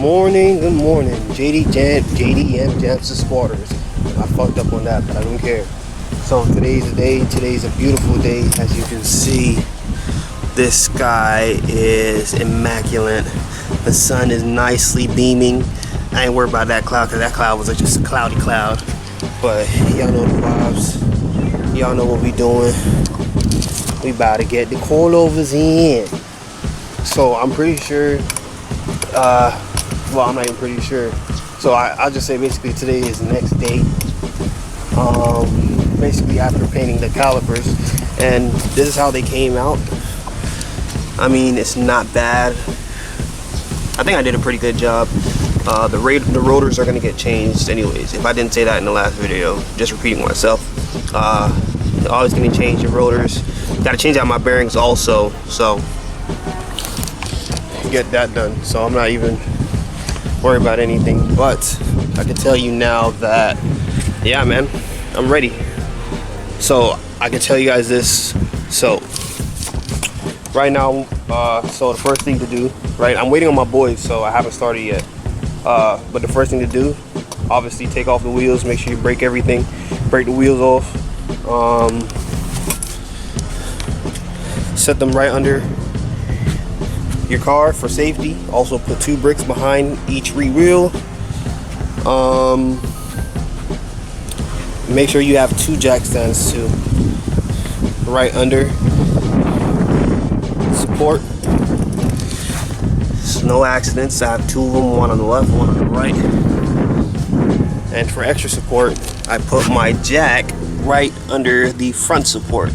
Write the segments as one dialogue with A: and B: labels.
A: morning, JDM Jams the Squatters. I fucked up on that, but I don't care. So today's the day. Today's a beautiful day. As you can see, this sky is immaculate. The sun is nicely beaming. I ain't worried about that cloud, because that cloud was like just a cloudy cloud. But y'all know the vibes. Y'all know what we doing. We about to get the coilovers in. So I'm pretty sure, well, I'm not even pretty sure. So I'll just say basically today is the next day. Basically after painting the calipers, and this is how they came out. I mean, it's not bad. I think I did a pretty good job. The rotors are gonna get changed anyways. If I didn't say that in the last video, just repeating myself. Always gonna change the rotors. Got to change out my bearings also, so get that done. So I'm not even worried about anything, but I can tell you now that, yeah, man, I'm ready. So I can tell you guys this. So right now, so the first thing to do, right, I'm waiting on my boys, so I haven't started yet. But the first thing to do, obviously, take off the wheels. Make sure you break everything. Break the wheels off. Set them right under your car for safety. Also put 2 bricks behind each rear wheel. Make sure you have 2 jack stands too, right under support. So no accidents. I have 2 of them, one on the left, one on the right. And for extra support, I put my jack right under the front support,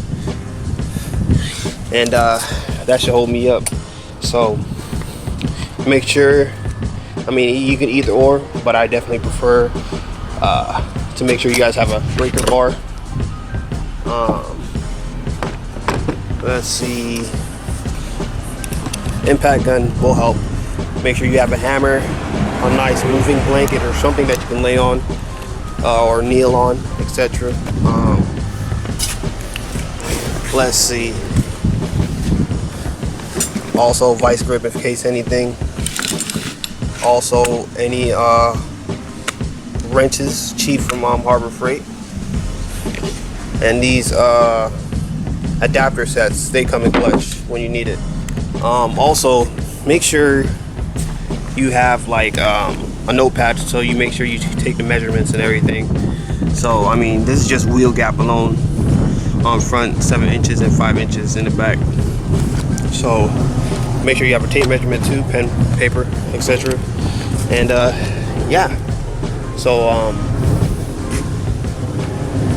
A: and that should hold me up. So make sure, I mean, you can either or, but I definitely prefer to make sure you guys have a breaker bar. Let's see, impact gun will help. Make sure you have a hammer, a nice moving blanket or something that you can lay on or kneel on, etc. Let's see, also vice grip in case anything. Also any wrenches, cheap from Harbor Freight. And these adapter sets, they come in clutch when you need it. Also make sure you have like a notepad, so you make sure you take the measurements and everything. So I mean, this is just wheel gap alone on front, 7 inches and 5 inches in the back. So make sure you have a tape measurement too, pen, paper, etc. And yeah, so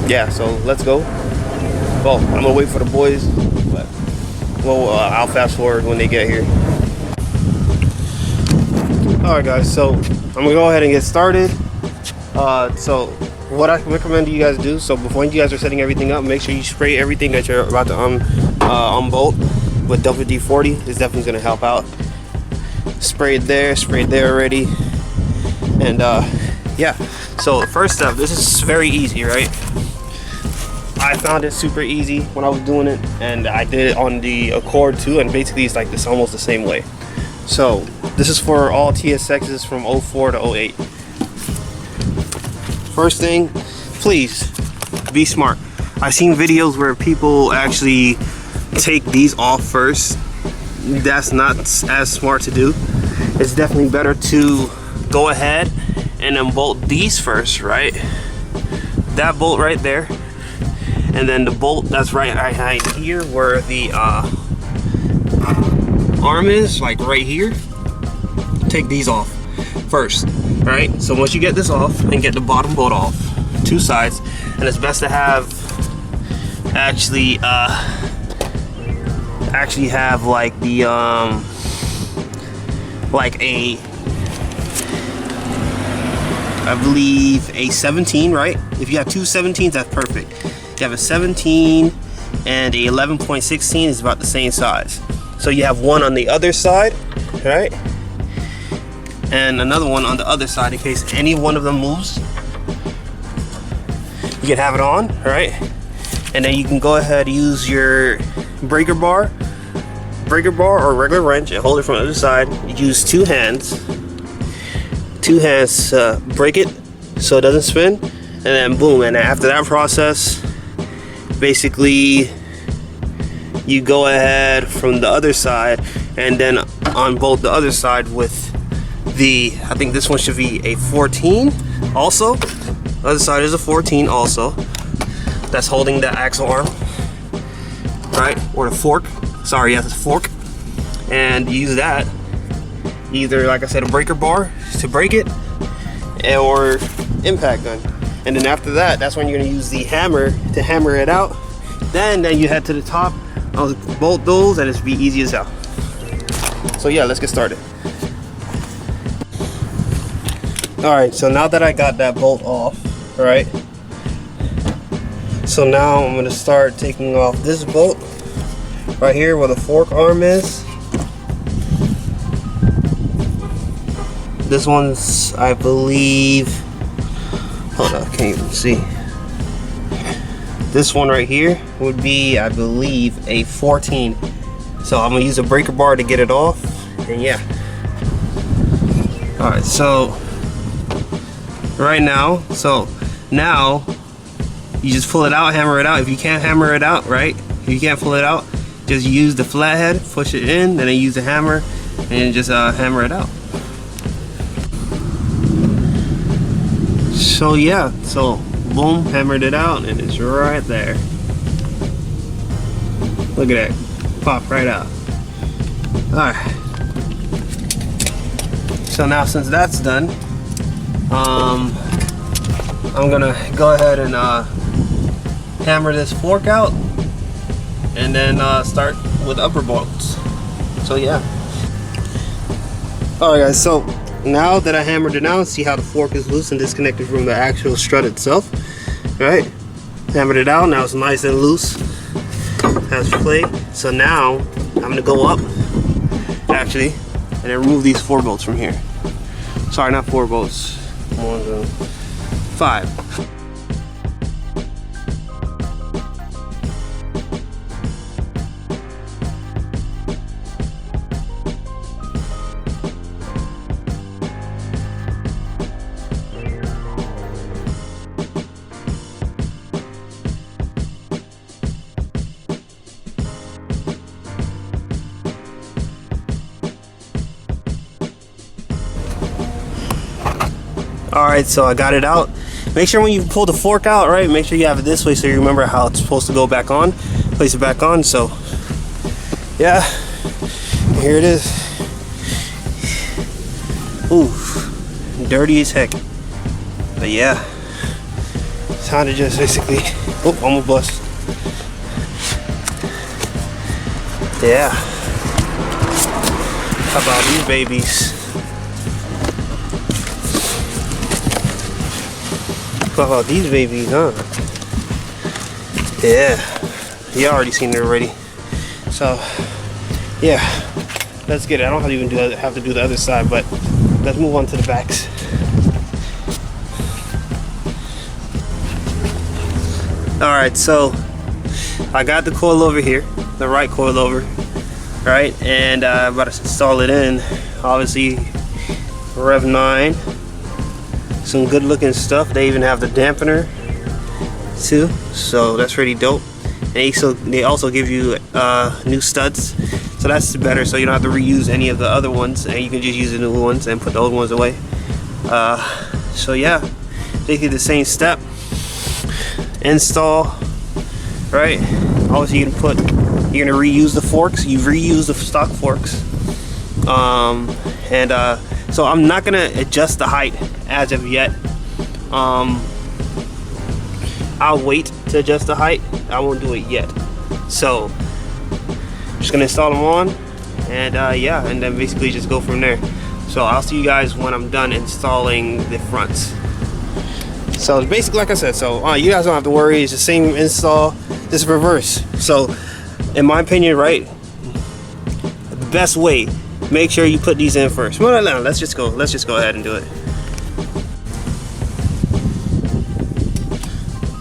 A: yeah, so let's go. Well, I'm gonna wait for the boys, but well, I'll fast forward when they get here. Alright guys, so I'm gonna go ahead and get started. So what I recommend you guys do, so before you guys are setting everything up, make sure you spray everything that you're about to unbolt with WD-40. It's definitely gonna help out. Sprayed there already. And yeah, so first step, this is very easy, right? I found it super easy when I was doing it, and I did it on the Accord too, and basically it's like this, almost the same way. So this is for all TSXs from 04 to 08. First thing, please be smart. I've seen videos where people actually take these off first. That's not as smart to do. It's definitely better to go ahead and unbolt these first, right? That bolt right there, and then the bolt that's right behind here where the arm is, like right here. Take these off first, right? So once you get this off and get the bottom bolt off, 2 sides, and it's best to have actually have like the like a, I believe a 17, right? If you have 2 17s, that's perfect. If you have a 17 and a 11.16 is about the same size. So you have one on the other side, right? And another one on the other side in case any one of them moves. You can have it on, right? And then you can go ahead and use your breaker bar or regular wrench and hold it from the other side. You use 2 hands 2 hands to break it so it doesn't spin, and then boom. And after that process, basically you go ahead from the other side and then unbolt the other side with the, I think this one should be a 14 also. The other side is a 14 also. That's holding the axle arm, right? Or the fork. Sorry, yes, it's a fork. And use that, either, like I said, a breaker bar to break it, or impact gun. And then after that, that's when you're gonna use the hammer to hammer it out. Then you head to the top, bolt those, and it's be easy as hell. So yeah, let's get started. All right, so now that I got that bolt off, right? So now I'm gonna start taking off this bolt right here where the fork arm is. This one's, I believe, hold on, I can't even see. This one right here would be, I believe, a 14. So I'm gonna use a breaker bar to get it off, and yeah. All right, so right now, now you just pull it out, hammer it out. If you can't hammer it out, right? If you can't pull it out, just use the flathead, push it in, then use the hammer, and just hammer it out. So yeah, so boom, hammered it out, and it's right there. Look at that, pop right out. All right. So now since that's done, I'm gonna go ahead and hammer this fork out, and then start with upper bolts. So yeah. All right, guys. So now that I hammered it out, see how the fork is loose and disconnected from the actual strut itself, right? Hammered it out. Now it's nice and loose. Has play. So now I'm gonna go up, actually, and then remove these 4 bolts from here. Sorry, not 4 bolts. 1, 2, 5. Alright, so I got it out. Make sure when you pull the fork out, right, make sure you have it this way so you remember how it's supposed to go back on. Place it back on. So yeah, here it is. Ooh, dirty as heck. But yeah, it's time to just basically, oh, almost bust. Yeah, how about these babies? How about these babies, huh? Yeah, you already seen it already. So yeah, let's get it. I don't have to do the other side, but let's move on to the backs. All right, so I got the coilover here, the right coilover, right? And I'm about to install it in. Obviously, Rev9. Some good looking stuff. They even have the dampener too, so that's pretty dope. And they also give you new studs, so that's better, so you don't have to reuse any of the other ones, and you can just use the new ones and put the old ones away. So yeah, basically the same step. Install, right? Obviously you're gonna reuse the forks. You reuse the stock forks. So I'm not gonna adjust the height as of yet. I'll wait to adjust the height. I won't do it yet. So I'm just gonna install them on, and yeah, and then basically just go from there. So I'll see you guys when I'm done installing the fronts. So basically, like I said, so you guys don't have to worry. It's the same install, just reverse. So in my opinion, right, the best way, make sure you put these in first. Well, no, let's just go ahead and do it.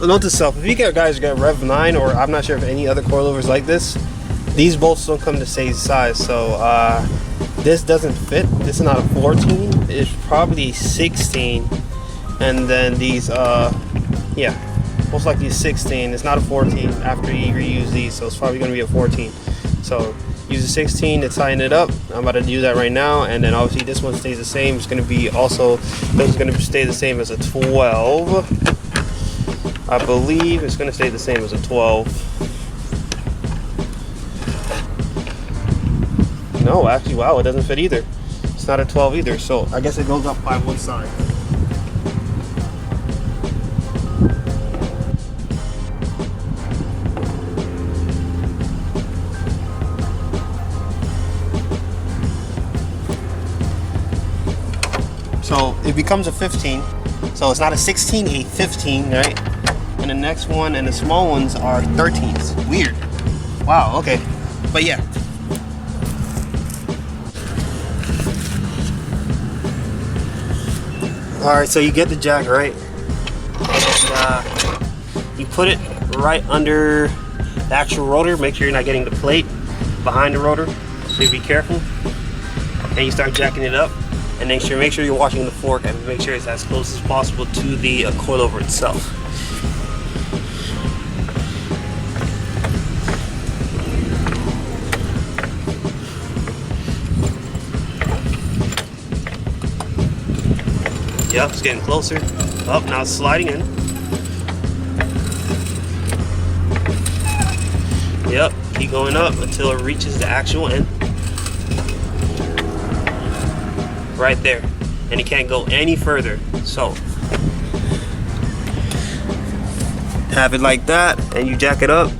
A: Note to self, if you guys get Rev9, or I'm not sure if any other coilovers like this, these bolts don't come the same size. So this doesn't fit. This is not a 14. It's probably 16. And then these, yeah, most likely 16. It's not a 14 after you reuse these, so it's probably going to be a 14. So use a 16 to tighten it up. I'm about to do that right now. And then obviously this one stays the same. It's going to be also, this is going to stay the same as a 12. I believe it's going to stay the same as a 12. No, actually, wow, it doesn't fit either. It's not a 12 either, so I guess it goes up by one side. So it becomes a 15. So it's not a 16, a 15, right? And the next one and the small ones are 13s. Weird. Wow, okay. But yeah. Alright, so you get the jack, right? And, you put it right under the actual rotor. Make sure you're not getting the plate behind the rotor. So you be careful. And you start jacking it up. And make sure you're washing the fork and make sure it's as close as possible to the coilover itself. Yep, it's getting closer. Up, now it's sliding in. Yep, keep going up until it reaches the actual end. Right there, and it can't go any further. So have it like that, and you jack it up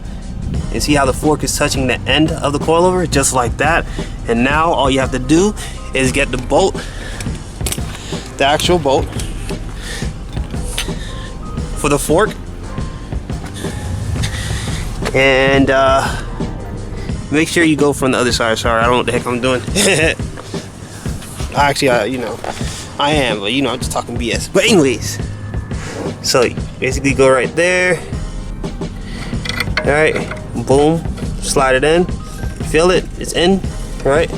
A: and see how the fork is touching the end of the coilover, just like that. And now all you have to do is get the bolt, the actual bolt for the fork, and make sure you go from the other side. Sorry, I don't know what the heck I'm doing. Actually, you know, I am, but you know, I'm just talking BS. But anyways, so you basically go right there. All right, boom, slide it in. Feel it, it's in, right?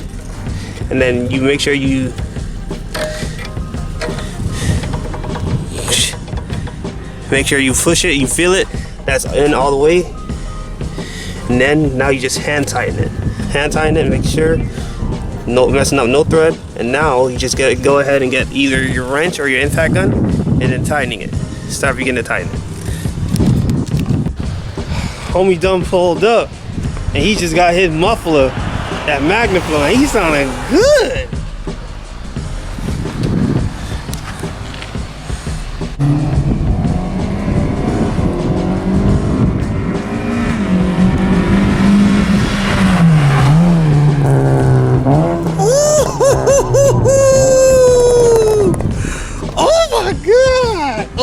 A: And then you make sure you push it. You feel it. That's in all the way. And then now you just hand tighten it. Hand tighten it. Make sure. No messing up, no thread. And now you just go ahead and get either your wrench or your impact gun and then tightening it. Start beginning to tighten it. Homie done pulled up and he just got his muffler, that Magnaflow, and he sounding good.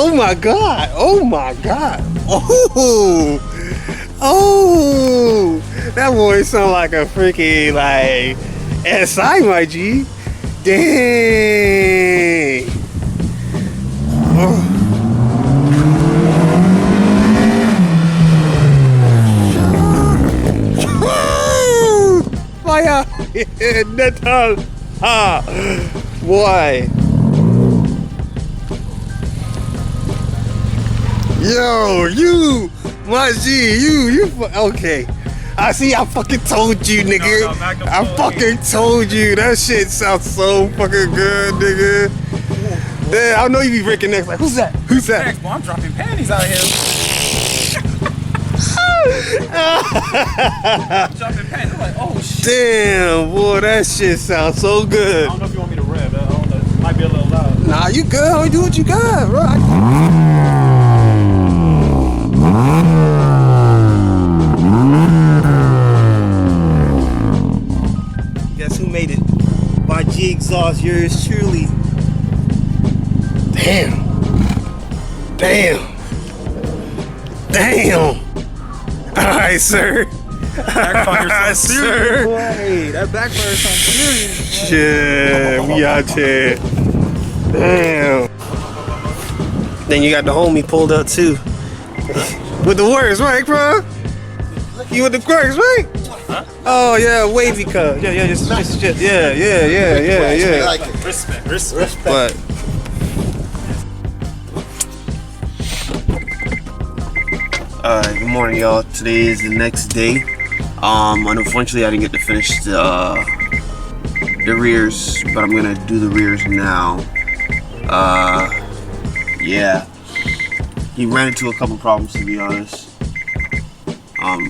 A: Oh my god! Oh my god! Oh! Oh! That boy sound like a freaking like SI, my G. Dang! Oh. Fire! Metal! Ah! Boy! Yo, you, my G, you, okay. I see, I fucking told you, nigga. No, I fucking told you. That shit sounds so fucking good, nigga. Damn, I know you be breaking necks. Like, who's that? Who's that?
B: Next, boy, I'm dropping panties out here. I'm dropping panties. I'm like, oh shit.
A: Damn, boy, that shit sounds so good.
B: I don't know if you want me to rev. I don't know. It might be a little loud.
A: Nah, you good. Only do what you got, bro. Guess who made it? By G Exhaust, yours truly. Damn. Damn. Damn. Alright, sir.
B: Backfire sounds serious,
A: boy.
B: That backfire sounds serious.
A: Shit, we out here. Damn. Then you got the homie pulled up too. With the works, right, bro? You with the works, right?
B: Huh?
A: Oh yeah, wavy cut. Yeah, just yeah.
C: Like it.
B: Respect.
A: But good morning, y'all. Today is the next day. Unfortunately, I didn't get to finish the rears, but I'm gonna do the rears now. Yeah. He ran into a couple problems, to be honest.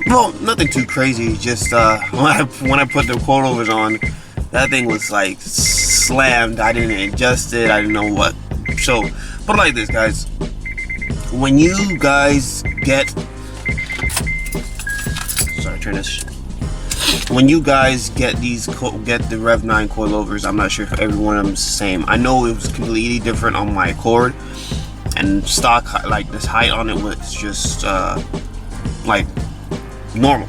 A: Well, nothing too crazy. Just when I put the coilovers on, that thing was like slammed. I didn't adjust it. I didn't know what. So, put it like this, guys. When you guys get, when you guys get these, get the Rev9 coilovers, I'm not sure if every one of them is the same. I know it was completely different on my cord, and stock, like this height on it was just like normal.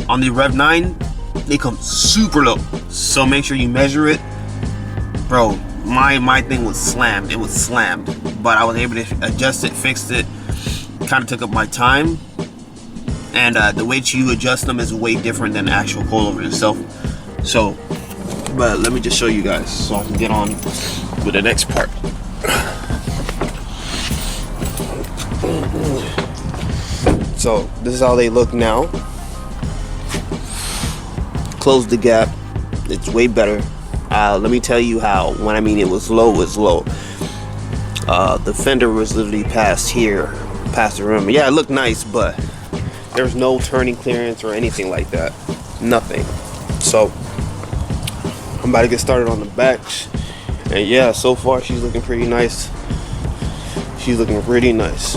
A: On the Rev9, they come super low, so make sure you measure it, bro. My thing was slammed. It was slammed, but I was able to adjust it, fixed it. Kind of took up my time, and the way you adjust them is way different than the actual coilover itself. So, but let me just show you guys so I can get on with the next part. So this is how they look now. Close the gap. It's way better. Let me tell you how. When I mean it was low, it was low. The fender was literally past here, past the rim. Yeah, it looked nice, but there's no turning clearance or anything like that. Nothing. So I'm about to get started on the back. And yeah, so far she's looking pretty nice. She's looking pretty nice.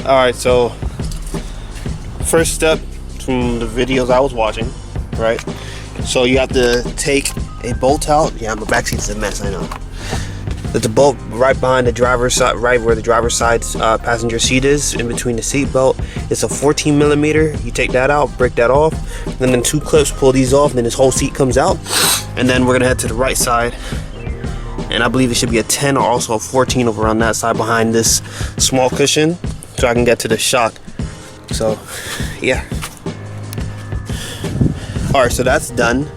A: Alright, so first step from the videos I was watching, right? So you have to take a bolt out. Yeah, my back seat's a mess, I know. There's a bolt right behind the driver's side, right where the driver's side passenger seat is, in between the seat belt. It's a 14 millimeter. You take that out, break that off, and then 2 clips, pull these off, and then this whole seat comes out. And then we're gonna head to the right side, and I believe it should be a 10 or also a 14 over on that side behind this small cushion, so I can get to the shock. So yeah. All right, so that's done.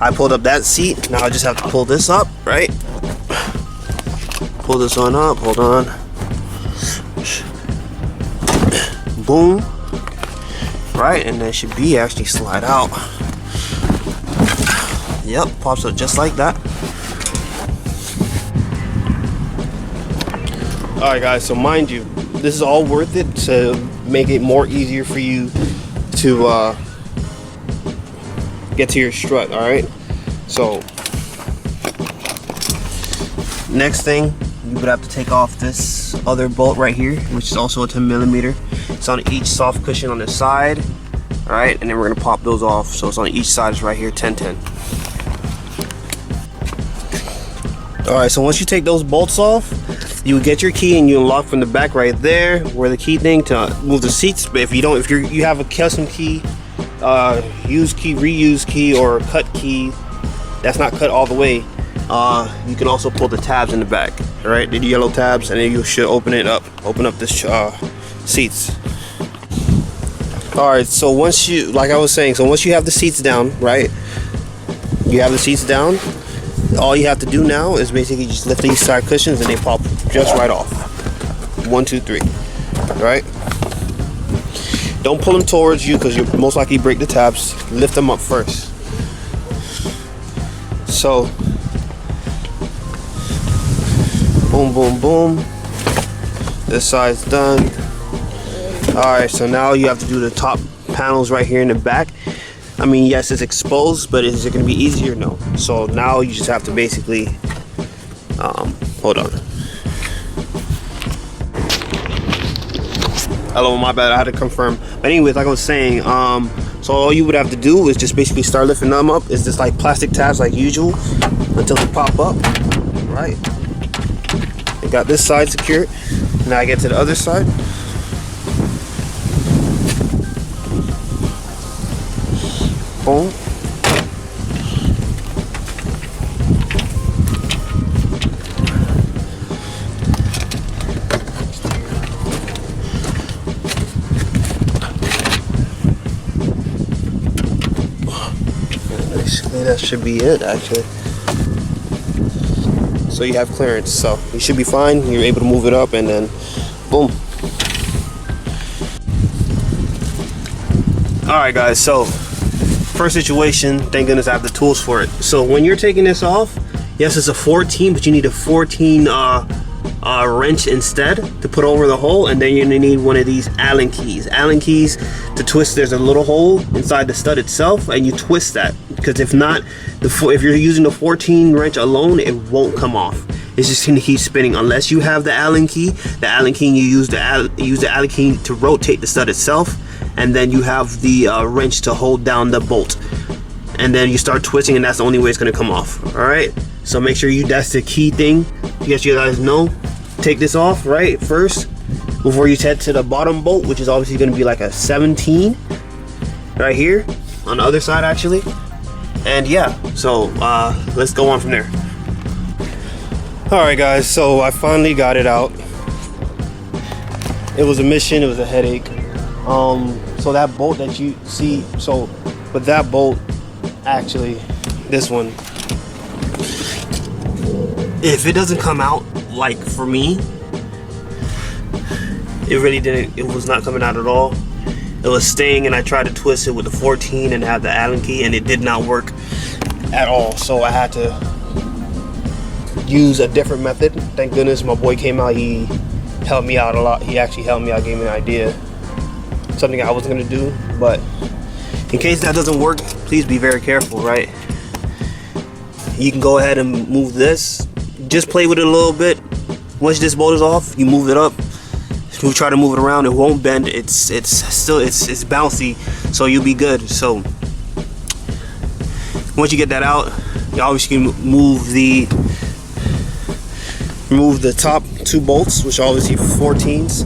A: I pulled up that seat. Now I just have to pull this up, right? Pull this on up, hold on. Boom. Right, and that should be actually slide out. Yep, pops up just like that. Alright guys, so mind you, this is all worth it to make it more easier for you to get to your strut, alright? So next thing, you would have to take off this other bolt right here, which is also a 10 millimeter. It's on each soft cushion on the side, alright? And then we're gonna pop those off. So it's on each side, it's right here, 10-10. Alright, so once you take those bolts off, you would get your key and you unlock from the back right there, where the key thing to move the seats. But if you don't, if you have a custom key, used key, reused key, or cut key that's not cut all the way, you can also pull the tabs in the back, all right? The yellow tabs, and then you should open up this seats. All right, so once you, like I was saying, so once you have the seats down, right? You have the seats down. All you have to do now is basically just lift these side cushions and they pop just right off. 1, 2, 3, right? Don't pull them towards you because you'll most likely break the tabs. Lift them up first. So, boom, boom, boom. This side's done. Alright, so now you have to do the top panels right here in the back. I mean, yes, it's exposed, but is it going to be easier? No. So now you just have to basically, hold on. Hello, my bad, I had to confirm. But anyways, like I was saying, so all you would have to do is just basically start lifting them up. It's just like plastic tabs like usual until they pop up, right? I got this side secured. Now I get to the other side. Boom. Basically, that should be it, actually. So you have clearance, so you should be fine. You're able to move it up, and then boom. Alright guys, so first situation, thank goodness I have the tools for it. So when you're taking this off, yes, it's a 14, but you need a 14 wrench instead to put over the hole, and then you're gonna need one of these Allen keys. Allen keys to twist. There's a little hole inside the stud itself, and you twist that, because if not, if you're using the 14 wrench alone, it won't come off. It's just gonna keep spinning unless you have the Allen key. The Allen key, you use the Allen key to rotate the stud itself, and then you have the wrench to hold down the bolt, and then you start twisting, and that's the only way it's gonna come off. All right, so make sure that's the key thing. Yes, you guys know. Take this off right first before you head to the bottom bolt, which is obviously going to be like a 17 right here on the other side, actually. And yeah, so let's go on from there. All right guys, so I finally got it out. It was a mission, it was a headache. So that bolt that you see, so with that bolt, actually this one, if it doesn't come out, like for me, it really didn't, it was not coming out at all. It was staying, and I tried to twist it with the 14 and have the Allen key, and it did not work at all. So I had to use a different method. Thank goodness my boy came out. He helped me out a lot. He actually helped me out, gave me an idea, something I was gonna do. But in case that doesn't work, please be very careful, right? You can go ahead and move this. Just play with it a little bit. Once this bolt is off, you move it up. You try to move it around, it won't bend. It's still bouncy, so you'll be good. So once you get that out, you obviously can remove the top two bolts, which are obviously 14s.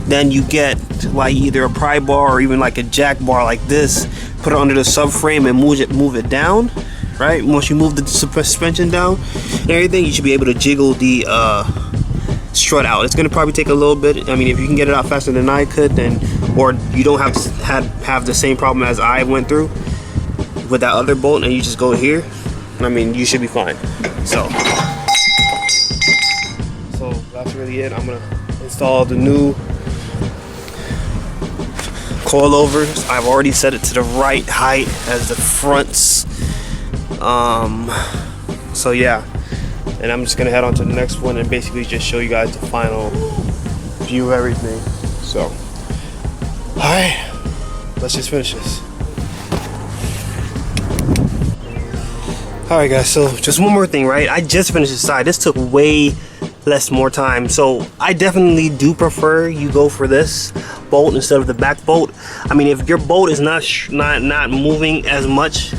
A: Then you get like either a pry bar or even like a jack bar like this. Put it under the subframe and move it down. Right, once you move the suspension down and everything, you should be able to jiggle the strut out. It's gonna probably take a little bit. I mean, if you can get it out faster than I could, then, or you don't have the same problem as I went through with that other bolt, and you just go here, I mean, you should be fine. So that's really it. I'm gonna install the new coilovers. I've already set it to the right height as the fronts. So yeah, and I'm just gonna head on to the next one and basically just show you guys the final view of everything. So all right, let's just finish this. All right guys, so just one more thing, right? I just finished this side. This took way more time, so I definitely do prefer you go for this bolt instead of the back bolt. I mean, if your bolt is not moving as much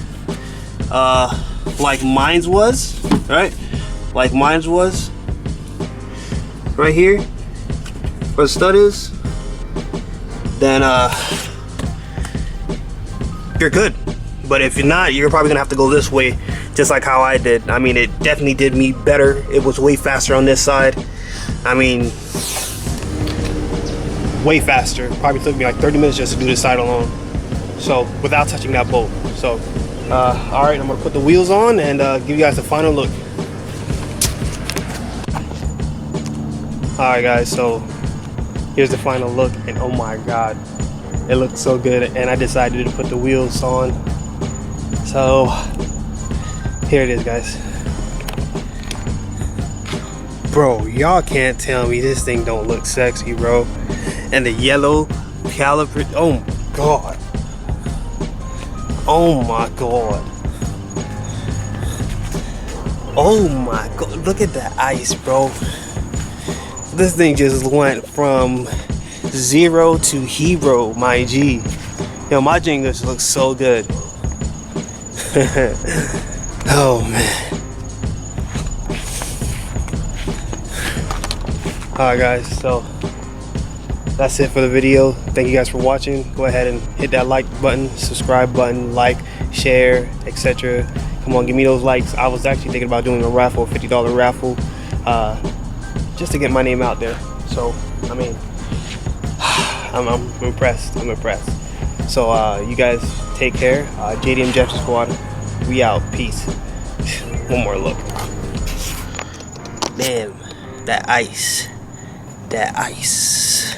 A: like mine's was, right? Like mine's was right here where the stud is, then you're good. But if you're not, you're probably gonna have to go this way, just like how I did. I mean, it definitely did me better. It was way faster on this side. I mean, way faster. Probably took me like 30 minutes just to do this side alone, so without touching that bolt. So all right, I'm gonna put the wheels on and give you guys the final look. All right guys, so here's the final look, and oh my god, it looks so good. And I decided to put the wheels on, so here it is, guys. Bro, y'all can't tell me this thing don't look sexy, bro. And the yellow caliper, oh my god. Oh my god. Oh my god, look at that ice, bro. This thing just went from 0 to hero, my G. Yo, my jingles looks so good. Oh man. Alright guys, so that's it for the video. Thank you guys for watching. Go ahead and hit that like button, subscribe button, like, share, etc. Come on, give me those likes. I was actually thinking about doing a raffle, a $50 raffle, just to get my name out there. So I mean, I'm impressed. I'm impressed. So you guys take care. JDM Jeff Squad. We out. Peace. One more look. Damn, that ice. That ice.